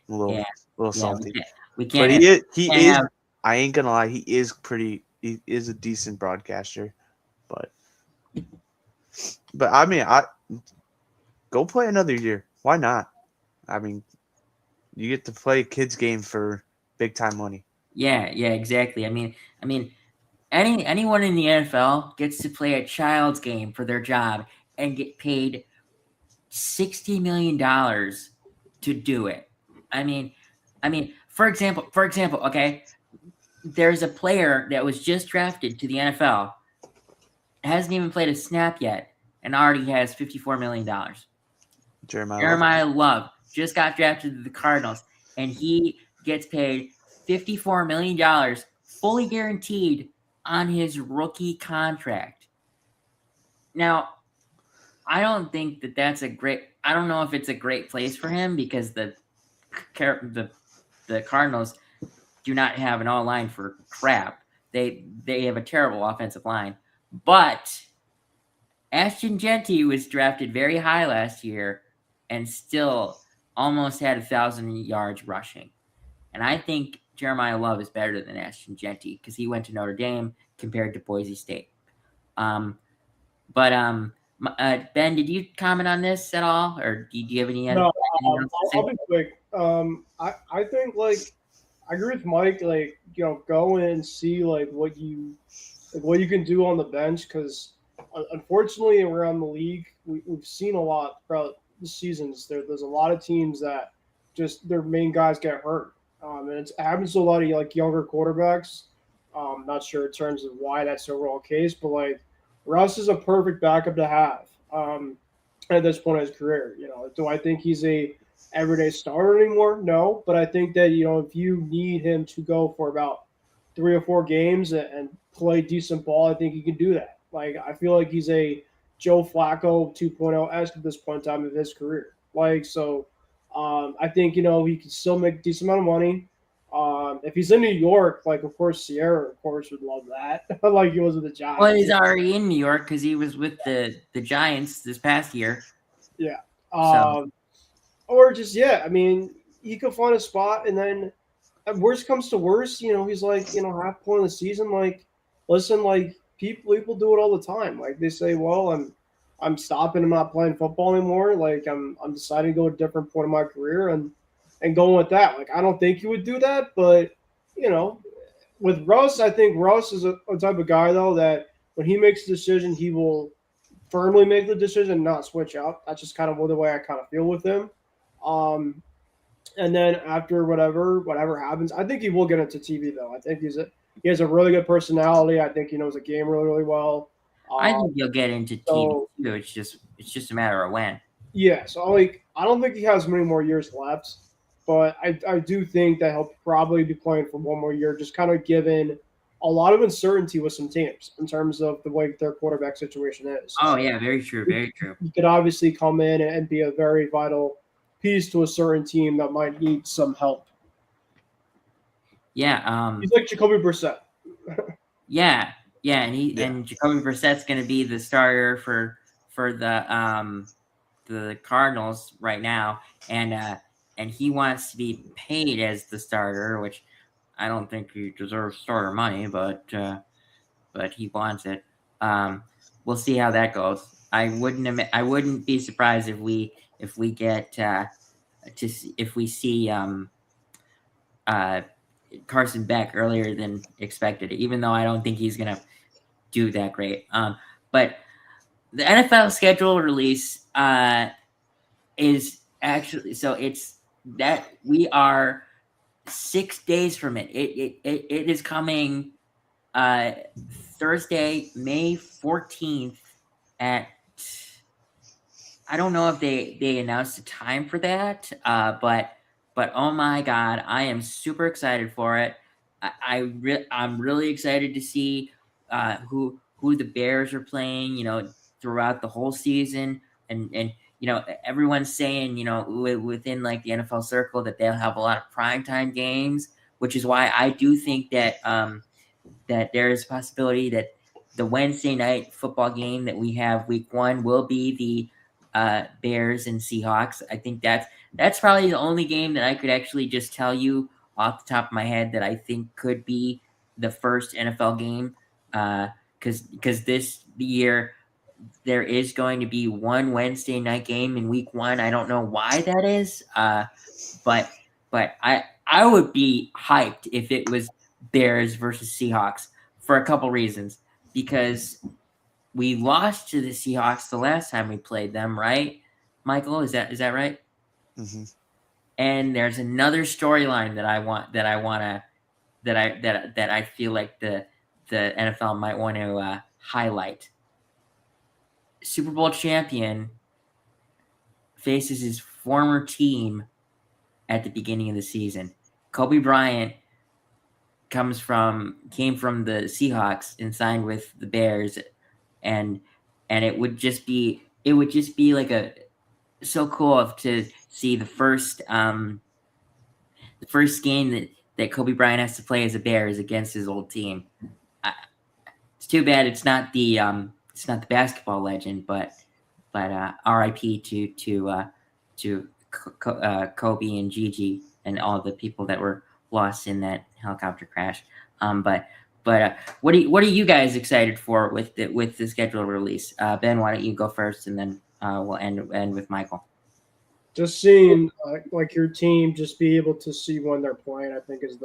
I'm a little salty. We can't. But he is. I ain't gonna lie. He is a decent broadcaster, but I mean, go play another year. Why not? I mean, you get to play a kid's game for big time money. Yeah, exactly. I mean, anyone in the NFL gets to play a child's game for their job and get paid $60 million to do it. I mean, for example, okay, there's a player that was just drafted to the NFL, hasn't even played a snap yet, and already has $54 million. Jeremiah Love just got drafted to the Cardinals, and he gets paid $54 million, fully guaranteed on his rookie contract. Now, I don't think that's I don't know if it's a great place for him, because the Cardinals do not have an all-line for crap. They have a terrible offensive line. But Ashton Genty was drafted very high last year and still almost had 1,000 yards rushing. And I think Jeremiah Love is better than Ashton Genty because he went to Notre Dame compared to Boise State. Ben, did you comment on this at all, or do you have any? No, I'll be quick. I think I agree with Mike. Go in and see what you can do on the bench because unfortunately around the league we've seen a lot throughout the seasons. There's a lot of teams that just their main guys get hurt, and it happens to a lot of younger quarterbacks. Not sure in terms of why that's the overall case, but Russ is a perfect backup to have at this point in his career. Do I think he's a everyday starter anymore? No, but I think that if you need him to go for about 3 or 4 games and play decent ball, I think he can do that. I feel like he's a Joe Flacco 2.0-esque at this point in time of his career. I think he can still make a decent amount of money. If he's in New York, of course Sierra, of course, would love that. Like he was with the Giants. Well, he's already in New York because he was with the Giants this past year. Yeah. Or just I mean, he could find a spot, and then at worst comes to worst, he's half point of the season. Listen, people do it all the time. They say, well, I'm stopping. I'm not playing football anymore. I'm deciding to go a different point in my career and going with that. I don't think he would do that, but with Russ, I think Russ is a type of guy though that when he makes a decision, he will firmly make the decision and not switch out. That's just kind of the way I kind of feel with him. And then after whatever happens, I think he will get into TV though. I think he has a really good personality. I think he knows the game really, really well. I think he'll get into TV too. It's just a matter of when. Yeah, so I don't think he has many more years left, but I do think that he'll probably be playing for one more year, just kind of given a lot of uncertainty with some teams in terms of the way their quarterback situation is. Oh yeah, very true, very true. He could obviously come in and be a very vital piece to a certain team that might need some help. Yeah, he's like Jacoby Brissett. yeah, and Jacoby Brissett's going to be the starter for the Cardinals right now, and he wants to be paid as the starter, which I don't think he deserves starter money, but he wants it. We'll see how that goes. I wouldn't be surprised if we get if we see Carson Beck earlier than expected, even though I don't think he's gonna do that great. But the NFL schedule release is actually it's that we are 6 days from it. It is coming Thursday, May 14th at. I don't know if they announced a time for that, but oh my God, I am super excited for it. I'm really excited to see who the Bears are playing, throughout the whole season, and everyone's saying, within the NFL circle that they'll have a lot of primetime games, which is why I do think that that there is a possibility that the Wednesday night football game that we have week 1 will be the Bears and Seahawks. I think that's probably the only game that I could actually just tell you off the top of my head that I think could be the first NFL game. Because this year there is going to be one Wednesday night game in week 1. I don't know why that is. But I would be hyped if it was Bears versus Seahawks for a couple reasons. Because we lost to the Seahawks the last time we played them, right? Michael, is that right? Mm-hmm. And there's another storyline that I feel like the NFL might want to highlight. Super Bowl champion faces his former team at the beginning of the season. Kobe Bryant came from the Seahawks and signed with the Bears, and it would just be so cool to see the first game that Kobe Bryant has to play as a Bears against his old team. It's too bad it's not the the basketball legend, but R.I.P. to Kobe and Gigi and all the people that were lost in that helicopter crash. But what are you guys excited for with the schedule release? Ben, why don't you go first, and then we'll end with Michael. Just seeing like your team just be able to see when they're playing, I think is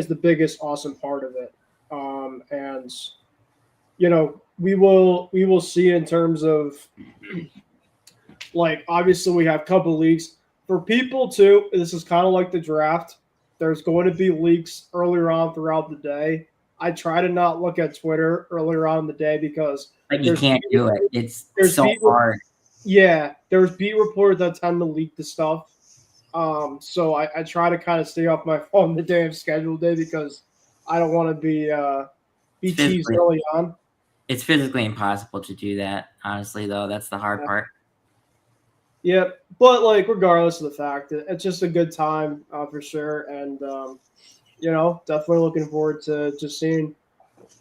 the biggest awesome part of it. And we will see in terms of like obviously we have a couple of leagues for people too. This is kind of like the draft. There's going to be leaks earlier on throughout the day. I try to not look at Twitter earlier on in the day because you can't do it. It's so hard. Yeah, there's beat reporters that tend to leak the stuff. So I try to kind of stay off my phone the day of schedule day because I don't want to be teased early on. It's physically impossible to do that, honestly, though. That's the hard part. Yeah, but like regardless of the fact, it's just a good time for sure, and definitely looking forward to just seeing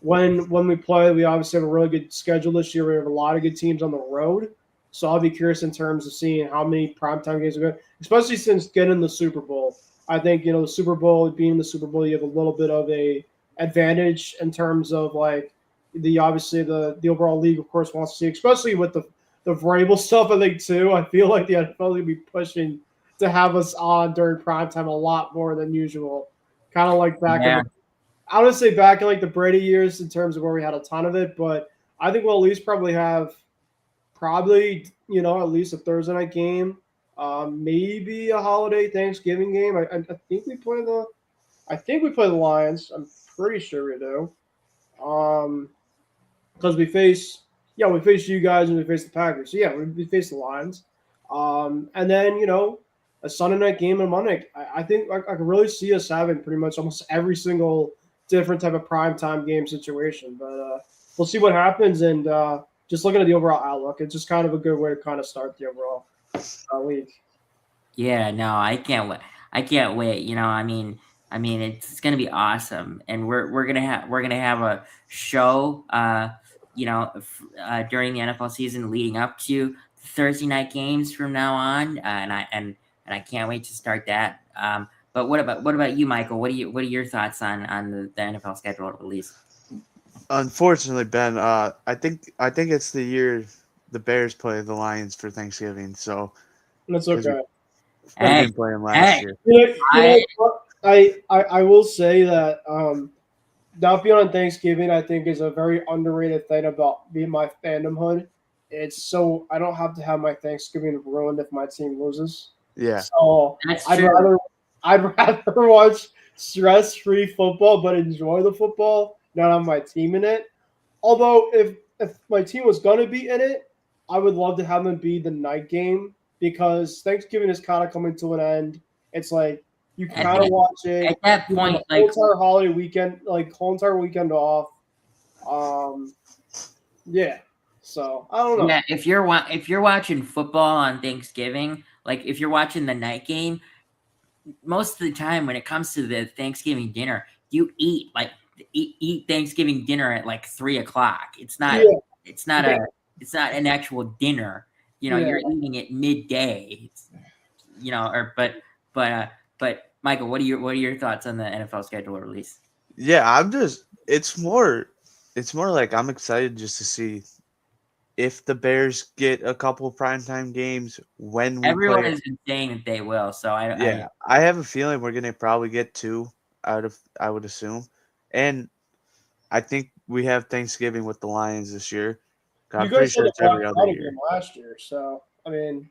when we play. We obviously have a really good schedule this year. We have a lot of good teams on the road, so I'll be curious in terms of seeing how many primetime games we're going, especially since getting the Super Bowl. I think the Super Bowl, being the Super Bowl, you have a little bit of a advantage in terms of like the overall league, of course, wants to see, especially with the Vrabel stuff. I think too. I feel like the NFL is going to be pushing to have us on during primetime a lot more than usual. Kind of like back in I want to say back in like the Brady years in terms of where we had a ton of it, but I think we'll at least probably have at least a Thursday night game, maybe a holiday Thanksgiving game. I think we play the Lions. I'm pretty sure we do. Because we face you guys and we face the Packers. So yeah, we face the Lions. And then a Sunday night game and Monday. I think I can really see us having pretty much almost every single different type of primetime game situation. But we'll see what happens. And just looking at the overall outlook, it's just kind of a good way to kind of start the overall league. Yeah, no, I can't wait. I can't wait. I mean, it's gonna be awesome, and we're gonna have a show. During the NFL season leading up to Thursday night games from now on, and I can't wait to start that. But what about you, Michael? What are your thoughts on the NFL schedule release? Unfortunately, Ben, I think it's the year the Bears play the Lions for Thanksgiving. So that's okay. I've been playing last year. I will say that not being on Thanksgiving, I think, is a very underrated thing about being my fandomhood. It's so I don't have to have my Thanksgiving ruined if my team loses. Yeah. So I'd rather watch stress-free football, but enjoy the football, not have my team in it. Although if my team was going to be in it, I would love to have them be the night game because Thanksgiving is kind of coming to an end. It's like you kind of watch it at that point, whole entire holiday weekend, whole entire weekend off. Yeah. So I don't know. Yeah, if you're watching football on Thanksgiving, like if you're watching the night game, most of the time when it comes to the Thanksgiving dinner, you eat Thanksgiving dinner at 3:00. It's not. Yeah. It's not an actual dinner. You're eating it midday. But Michael, what are your thoughts on the NFL schedule release? Yeah, it's more like I'm excited just to see if the Bears get a couple of primetime games when we everyone has been saying that they will. So I have a feeling we're gonna probably get two I would assume, and I think we have Thanksgiving with the Lions this year. You guys had the Black Friday game last year, so I mean,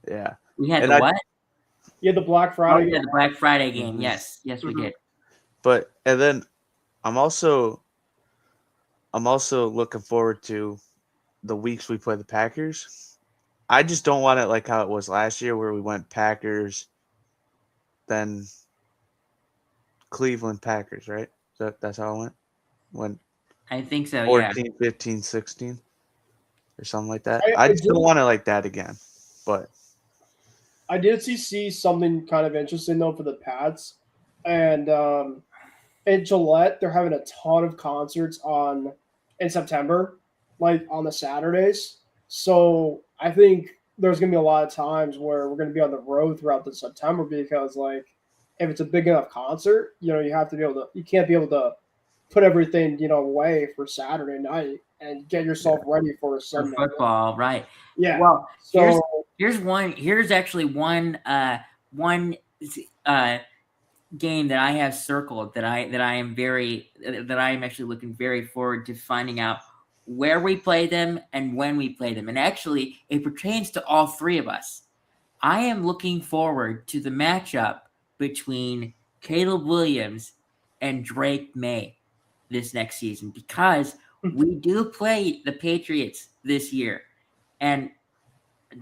yeah, we had what? You had the Black Friday. The Black Friday game. Mm-hmm. Yes, we did. But and then I'm also looking forward to the weeks we play the Packers. I just don't want it like how it was last year where we went Packers, then Cleveland Packers, right? That's how it went? I think so, 14, 15, 16 or something like that. I just don't want it like that again. But I did see something kind of interesting, though, for the Pats. And in Gillette, they're having a ton of concerts in September. like on the Saturdays. So I think there's gonna be a lot of times where we're gonna be on the road throughout the September because like if it's a big enough concert, you have to be able to you can't be able to put everything, away for Saturday night and get yourself ready for a For Sunday. football, right? Yeah. Well, So here's actually one game that I have circled that I am actually looking very forward to finding out where we play them and when we play them. And actually, it pertains to all three of us. I am looking forward to the matchup between Caleb Williams and Drake May this next season because we do play the Patriots this year, and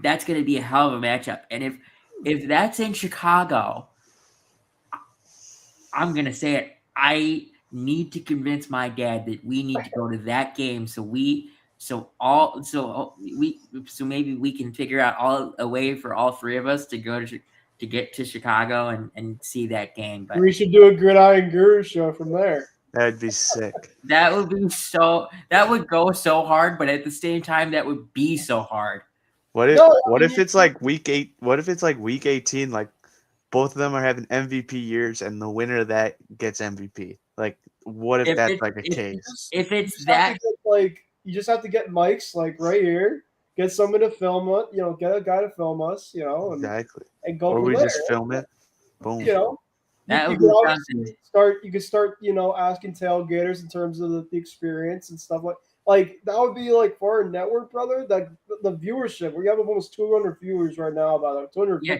that's going to be a hell of a matchup. And if that's in Chicago, I'm going to say it. I need to convince my dad that we need to go to that game so maybe we can figure out a way for all three of us to go to get to Chicago and see that game. But we should do a Gridiron Gurus show from there. That'd be sick. that would go so hard, but at the same time, that would be so hard. What if it's like week 8? What if it's like week 18? Like both of them are having MVP years, and the winner of that gets MVP. Like, what if that's like a case? If it's that, you just have to get mics like right here, get someone to film it. Get a guy to film us. And, Exactly. and go. Or from we there. just film it. Boom. that you would could be obviously start. You could start. Asking tailgaters in terms of the experience and stuff like that would be like for our network, brother. That the viewership. We have almost 200 viewers right now. About 200. Yeah,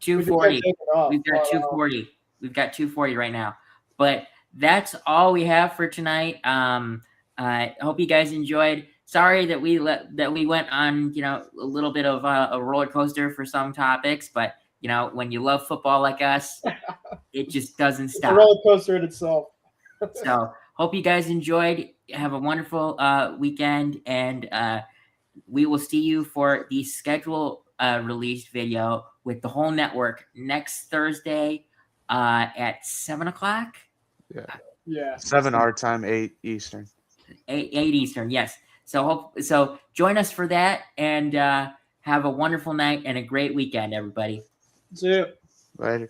240. We've got 240. We've got 240 right now. But that's all we have for tonight. I hope you guys enjoyed. Sorry that we went on, a little bit of a roller coaster for some topics, but when you love football like us, it just doesn't stop. It's a roller coaster in itself. So hope you guys enjoyed. Have a wonderful weekend, and we will see you for the schedule released video with the whole network next Thursday at 7:00. Yeah. 7 our time, 8 Eastern. 8 Eastern, yes. So join us for that, and have a wonderful night and a great weekend, everybody. See you. Later.